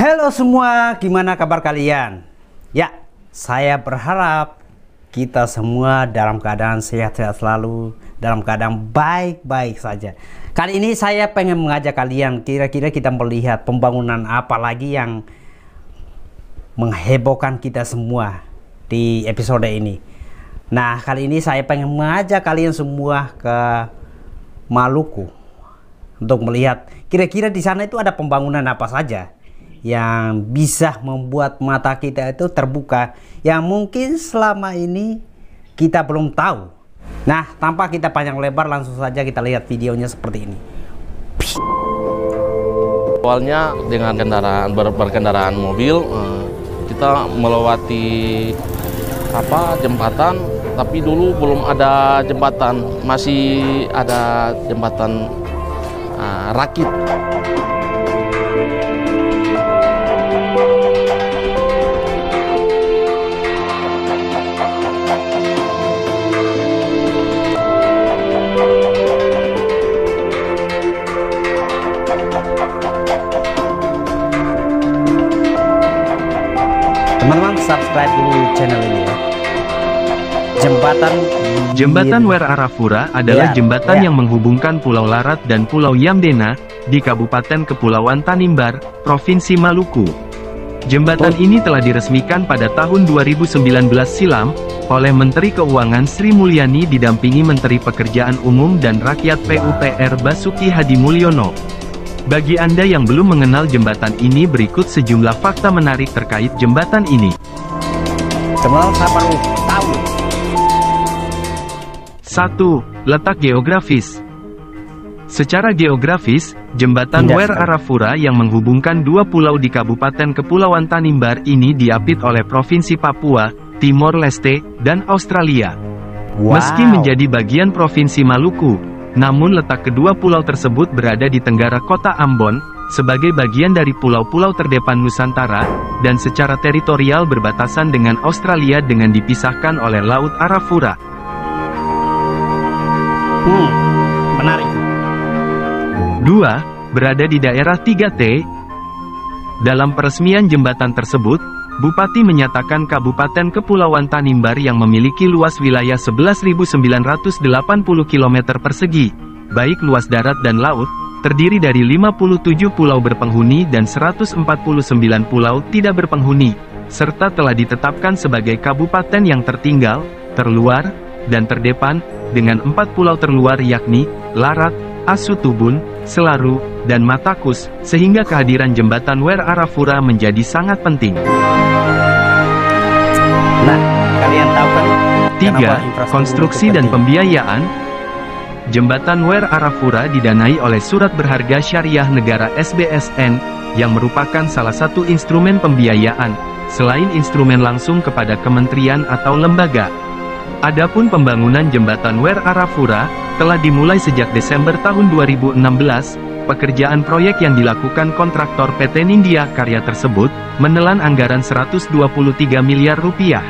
Halo semua, gimana kabar kalian? Ya, saya berharap kita semua dalam keadaan sehat-sehat selalu, dalam keadaan baik-baik saja. Kali ini saya pengen mengajak kalian, kira-kira kita melihat pembangunan apa lagi yang menghebohkan kita semua di episode ini. Nah, kali ini saya pengen mengajak kalian semua ke Maluku untuk melihat kira-kira di sana itu ada pembangunan apa saja yang bisa membuat mata kita itu terbuka, yang mungkin selama ini kita belum tahu. Nah, tanpa kita panjang lebar, langsung saja kita lihat videonya seperti ini. Awalnya dengan berkendaraan mobil, kita melewati jembatan, tapi dulu belum ada jembatan, masih ada jembatan rakit. Teman-teman, subscribe dulu channel ini ya. Jembatan Wear Arafura adalah jembatan yang menghubungkan Pulau Larat dan Pulau Yamdena di Kabupaten Kepulauan Tanimbar, Provinsi Maluku. Jembatan ini telah diresmikan pada tahun 2019 silam oleh Menteri Keuangan Sri Mulyani didampingi Menteri Pekerjaan Umum dan Rakyat PUPR Basuki Hadimulyono. Bagi Anda yang belum mengenal jembatan ini, berikut sejumlah fakta menarik terkait jembatan ini. Teman-teman, saya baru tahu. 1. Letak geografis. Secara geografis, jembatan Wear Arafura yang menghubungkan dua pulau di Kabupaten Kepulauan Tanimbar ini diapit oleh Provinsi Papua, Timor Leste, dan Australia. Meski menjadi bagian Provinsi Maluku, namun letak kedua pulau tersebut berada di tenggara kota Ambon, sebagai bagian dari pulau-pulau terdepan Nusantara, dan secara teritorial berbatasan dengan Australia dengan dipisahkan oleh Laut Arafura. Menarik. 2. Berada di daerah 3T. Dalam peresmian jembatan tersebut, Bupati menyatakan Kabupaten Kepulauan Tanimbar yang memiliki luas wilayah 11.980 km persegi, baik luas darat dan laut, terdiri dari 57 pulau berpenghuni dan 149 pulau tidak berpenghuni, serta telah ditetapkan sebagai kabupaten yang tertinggal, terluar, dan terdepan, dengan 4 pulau terluar yakni, Larat, Asutubun, Selaru, dan Matakus, sehingga kehadiran jembatan Wear Arafura menjadi sangat penting. Nah, kalian tahu kan? 3. Konstruksi dan pembiayaan. Jembatan Wear Arafura didanai oleh Surat Berharga Syariah Negara SBSN, yang merupakan salah satu instrumen pembiayaan, selain instrumen langsung kepada kementerian atau lembaga. Adapun pembangunan jembatan Wear Arafura telah dimulai sejak Desember tahun 2016. Pekerjaan proyek yang dilakukan kontraktor PT Nindya Karya tersebut menelan anggaran 123 miliar rupiah.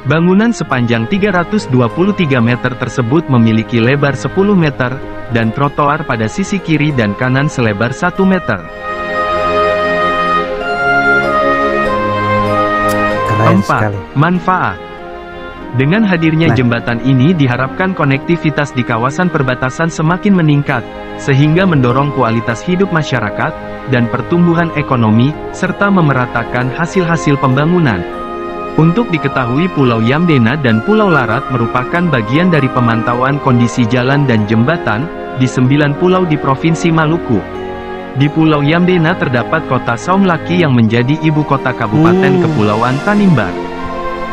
Bangunan sepanjang 323 meter tersebut memiliki lebar 10 meter dan trotoar pada sisi kiri dan kanan selebar 1 meter. 4. Manfaat. Dengan hadirnya jembatan ini diharapkan konektivitas di kawasan perbatasan semakin meningkat, sehingga mendorong kualitas hidup masyarakat, dan pertumbuhan ekonomi, serta memeratakan hasil-hasil pembangunan. Untuk diketahui, Pulau Yamdena dan Pulau Larat merupakan bagian dari pemantauan kondisi jalan dan jembatan, di 9 pulau di Provinsi Maluku. Di Pulau Yamdena terdapat kota Saumlaki yang menjadi ibu kota Kabupaten Kepulauan Tanimbar.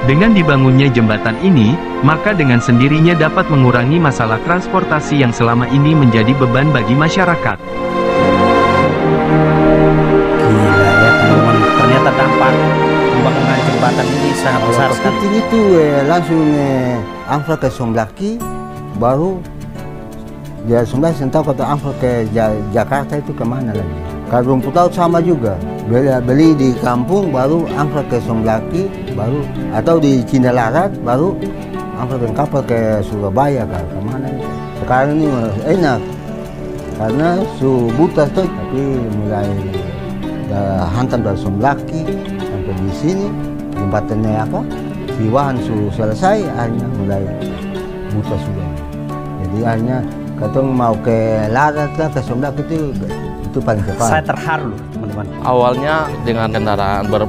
Dengan dibangunnya jembatan ini, maka dengan sendirinya dapat mengurangi masalah transportasi yang selama ini menjadi beban bagi masyarakat. Gila ya teman-teman, ternyata dampak pembangunan jembatan ini sangat besar sekali. Seperti itu langsung angkat ke Saumlaki, baru ya Saumlaki tahu kata angkat ke Jakarta itu kemana lagi. Kalau rumput laut sama juga. Beli di kampung, baru angkat ke Saumlaki, baru atau di Cina Larat, baru angkat kapal ke Surabaya kemana. Sekarang ini enak karena su butas tuh, tapi mulai hantam dari Somblaki sampai di sini jembatannya apa Siwahan selesai, akhirnya mulai buta sudah. Jadi akhirnya katong mau ke Larat lah, ke Somblaki itu paling cepat. Saya terharu teman-teman. Awalnya dengan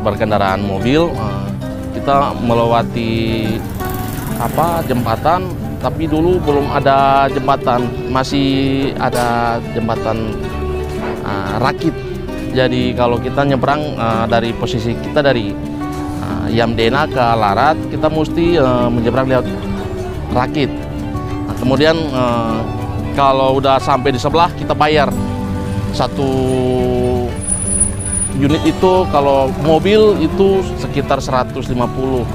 berkendaraan mobil, kita melewati jembatan, tapi dulu belum ada jembatan, masih ada jembatan rakit. Jadi kalau kita nyebrang dari posisi kita dari Yamdena ke Larat, kita mesti menyeberang lewat rakit. Nah, kemudian kalau udah sampai di sebelah, kita bayar. Satu unit itu kalau mobil itu sekitar 150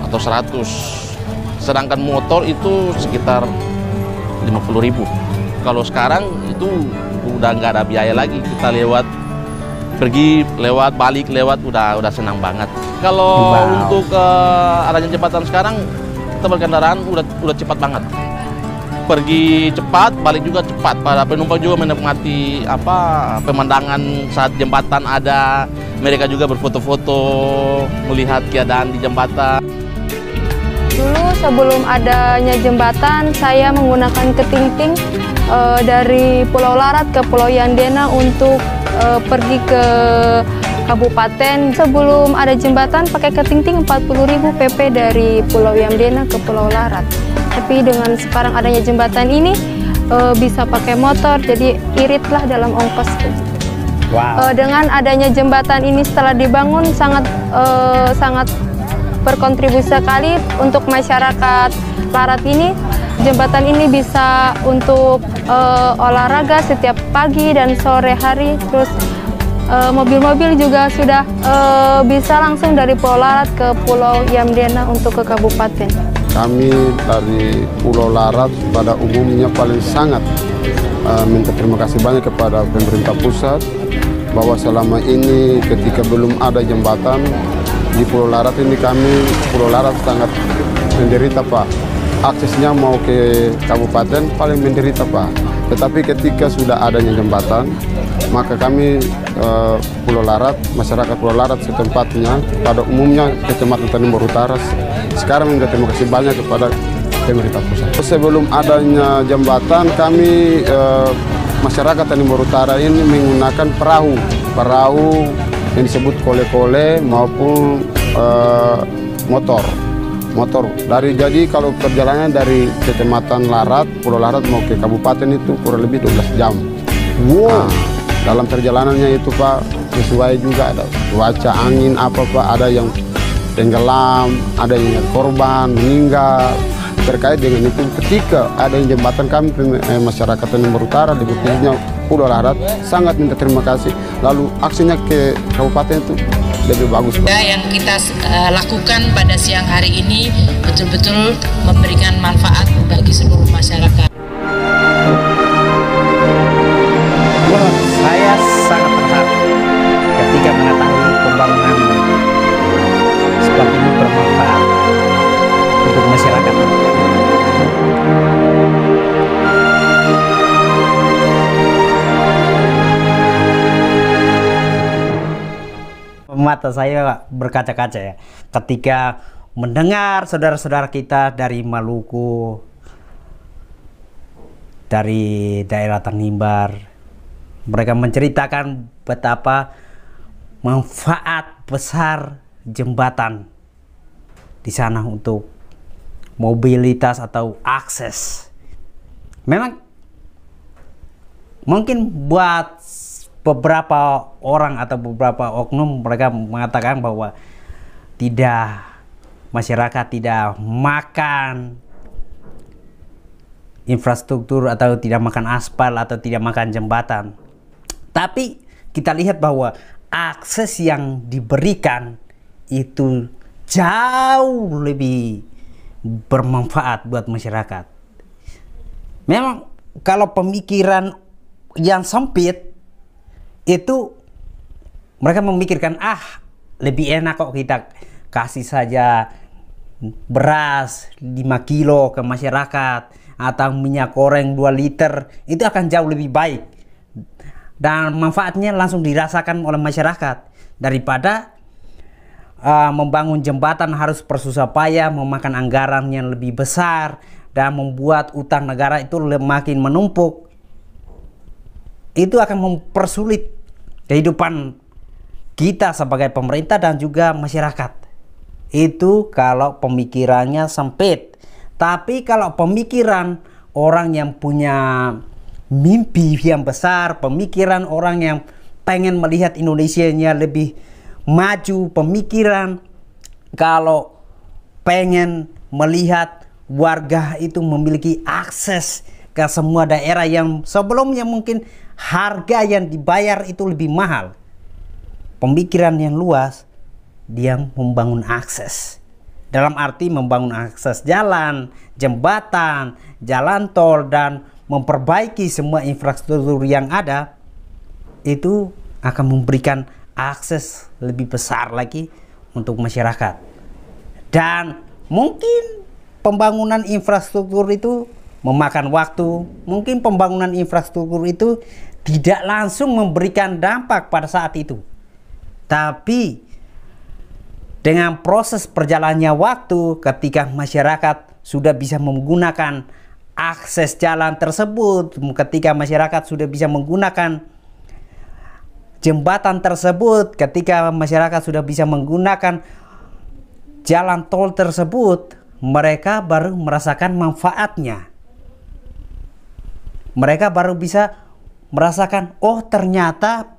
atau 100. Sedangkan motor itu sekitar 50.000. Kalau sekarang itu udah nggak ada biaya lagi, kita pergi lewat balik lewat udah senang banget. Kalau untuk adanya jembatan sekarang, kita berkendaraan udah cepat banget. Pergi cepat, balik juga cepat. Para penumpang juga menikmati pemandangan saat jembatan ada. Mereka juga berfoto-foto melihat keadaan di jembatan. Dulu sebelum adanya jembatan, saya menggunakan ketingting dari Pulau Larat ke Pulau Yamdena untuk pergi ke kabupaten. Sebelum ada jembatan pakai ketingting 40.000 PP dari Pulau Yamdena ke Pulau Larat. Tapi dengan sekarang adanya jembatan ini bisa pakai motor, jadi iritlah dalam ongkos. Wow. Dengan adanya jembatan ini setelah dibangun sangat berkontribusi sekali untuk masyarakat Larat ini. Jembatan ini bisa untuk olahraga setiap pagi dan sore hari. Terus mobil-mobil juga sudah bisa langsung dari Pulau Larat ke Pulau Yamdena untuk ke kabupaten. Kami dari Pulau Larat pada umumnya paling sangat minta terima kasih banyak kepada pemerintah pusat bahwa selama ini ketika belum ada jembatan di Pulau Larat ini, kami Pulau Larat sangat menderita Pak. Aksesnya mau ke kabupaten paling menderita Pak. Tetapi ketika sudah adanya jembatan, maka kami Pulau Larat, masyarakat Pulau Larat setempatnya pada umumnya Kecamatan Tanimbar Utara sekarang minta terima kasih banyak kepada pemerintah pusat. Sebelum adanya jembatan, kami masyarakat Tanimbar Utara ini menggunakan perahu yang disebut kole-kole maupun motor. Jadi kalau perjalanan dari Kecamatan Larat, Pulau Larat mau ke kabupaten itu kurang lebih 12 jam. Wow. Nah, dalam perjalanannya itu Pak sesuai juga ada cuaca angin Pak, ada yang tenggelam, ada yang korban meninggal. Terkait dengan itu, ketika ada jembatan, kami masyarakat Tanimbar Utara di khususnya Pulau Larat sangat minta terima kasih. Lalu aksinya ke kabupaten itu lebih bagus Pak. Yang kita lakukan pada siang hari ini betul-betul memberikan manfaat bagi seluruh masyarakat. Saya sangat terharu ketika mengetahui pembangunan seperti ini bermanfaat untuk masyarakat. Mata saya berkaca-kaca ya ketika mendengar saudara-saudara kita dari Maluku, dari daerah Tanimbar, mereka menceritakan betapa manfaat besar jembatan di sana untuk mobilitas atau akses. Memang mungkin buat beberapa orang atau beberapa oknum mereka mengatakan bahwa masyarakat tidak makan infrastruktur atau tidak makan aspal atau tidak makan jembatan. Tapi kita lihat bahwa akses yang diberikan itu jauh lebih bermanfaat buat masyarakat. Memang kalau pemikiran yang sempit itu mereka memikirkan lebih enak kok kita kasih saja beras 5 kilo ke masyarakat atau minyak goreng 2 liter, itu akan jauh lebih baik dan manfaatnya langsung dirasakan oleh masyarakat. daripada membangun jembatan harus bersusah payah, memakan anggaran yang lebih besar, dan membuat utang negara itu makin menumpuk. Itu akan mempersulit kehidupan kita sebagai pemerintah dan juga masyarakat. Itu kalau pemikirannya sempit. Tapi kalau pemikiran orang yang punya mimpi yang besar, pemikiran orang yang pengen melihat Indonesia-nya lebih maju, pemikiran kalau pengen melihat warga itu memiliki akses ke semua daerah yang sebelumnya mungkin harga yang dibayar itu lebih mahal. Pemikiran yang luas, dia membangun akses. Dalam arti membangun akses jalan, jembatan, jalan tol, dan memperbaiki semua infrastruktur yang ada, itu akan memberikan akses lebih besar lagi untuk masyarakat. Dan mungkin pembangunan infrastruktur itu memakan waktu, mungkin pembangunan infrastruktur itu tidak langsung memberikan dampak pada saat itu. Tapi dengan proses perjalannya waktu, ketika masyarakat sudah bisa menggunakan akses jalan tersebut, ketika masyarakat sudah bisa menggunakan jembatan tersebut, ketika masyarakat sudah bisa menggunakan jalan tol tersebut, mereka baru merasakan manfaatnya. Mereka baru bisa merasakan, oh ternyata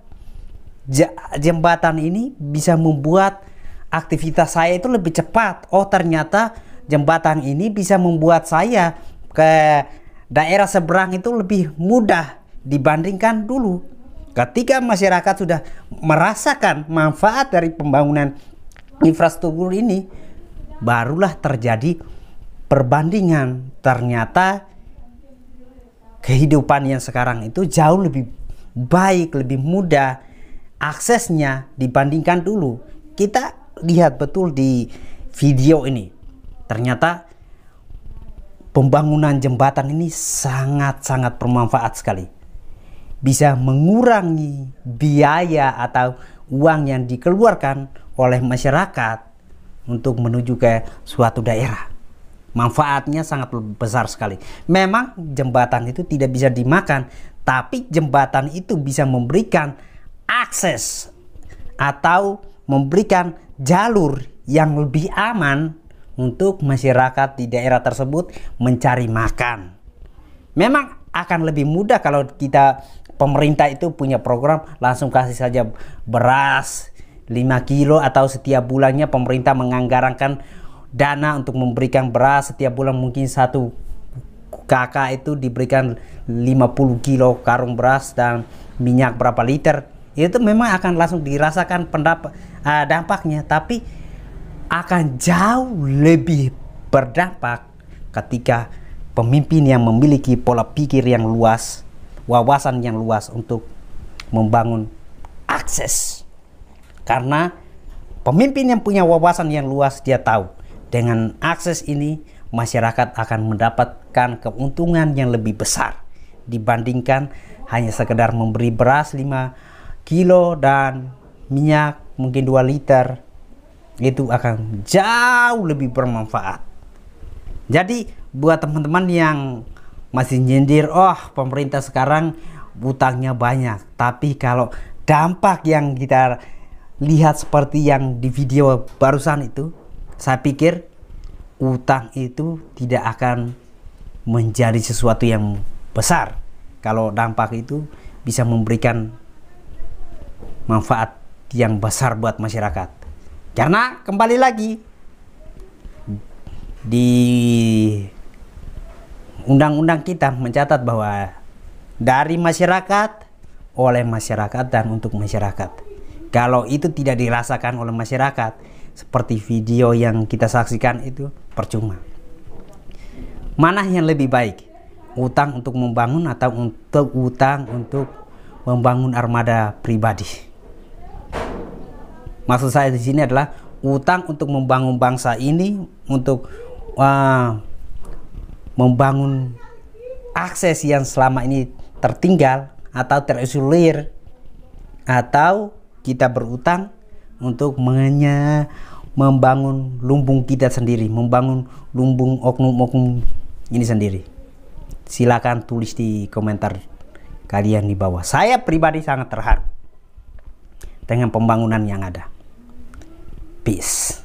jembatan ini bisa membuat aktivitas saya itu lebih cepat. Oh ternyata jembatan ini bisa membuat saya ke daerah seberang itu lebih mudah dibandingkan dulu. Ketika masyarakat sudah merasakan manfaat dari pembangunan infrastruktur ini, barulah terjadi perbandingan. Ternyata kehidupan yang sekarang itu jauh lebih baik, lebih mudah aksesnya dibandingkan dulu. Kita lihat betul di video ini, ternyata pembangunan jembatan ini sangat-sangat bermanfaat sekali. Bisa mengurangi biaya atau uang yang dikeluarkan oleh masyarakat untuk menuju ke suatu daerah. Manfaatnya sangat besar sekali. Memang jembatan itu tidak bisa dimakan, tapi jembatan itu bisa memberikan akses atau memberikan jalur yang lebih aman untuk masyarakat di daerah tersebut mencari makan. Memang akan lebih mudah kalau kita pemerintah itu punya program langsung kasih saja beras 5 kilo, atau setiap bulannya pemerintah menganggarkan dana untuk memberikan beras setiap bulan, mungkin satu kakak itu diberikan 50 kilo karung beras dan minyak berapa liter. Itu memang akan langsung dirasakan dampaknya, tapi akan jauh lebih berdampak ketika pemimpin yang memiliki pola pikir yang luas, wawasan yang luas untuk membangun akses. Karena pemimpin yang punya wawasan yang luas, dia tahu dengan akses ini masyarakat akan mendapatkan keuntungan yang lebih besar dibandingkan hanya sekedar memberi beras 5 kilo dan minyak mungkin 2 liter. Itu akan jauh lebih bermanfaat. Jadi buat teman-teman yang masih nyindir, oh pemerintah sekarang utangnya banyak, tapi kalau dampak yang kita lihat seperti yang di video barusan itu, saya pikir utang itu tidak akan menjadi sesuatu yang besar kalau dampak itu bisa memberikan manfaat yang besar buat masyarakat. Karena kembali lagi di undang-undang kita mencatat bahwa dari masyarakat, oleh masyarakat, dan untuk masyarakat. Kalau itu tidak dirasakan oleh masyarakat, seperti video yang kita saksikan itu, percuma. Mana yang lebih baik? Utang untuk membangun atau untuk utang untuk membangun armada pribadi? Maksud saya di sini adalah utang untuk membangun bangsa ini, untuk membangun akses yang selama ini tertinggal atau terisolir, atau kita berutang untuk membangun lumbung kita sendiri, membangun lumbung oknum-oknum ini sendiri? Silakan tulis di komentar kalian di bawah. Saya pribadi sangat terharu dengan pembangunan yang ada. Peace.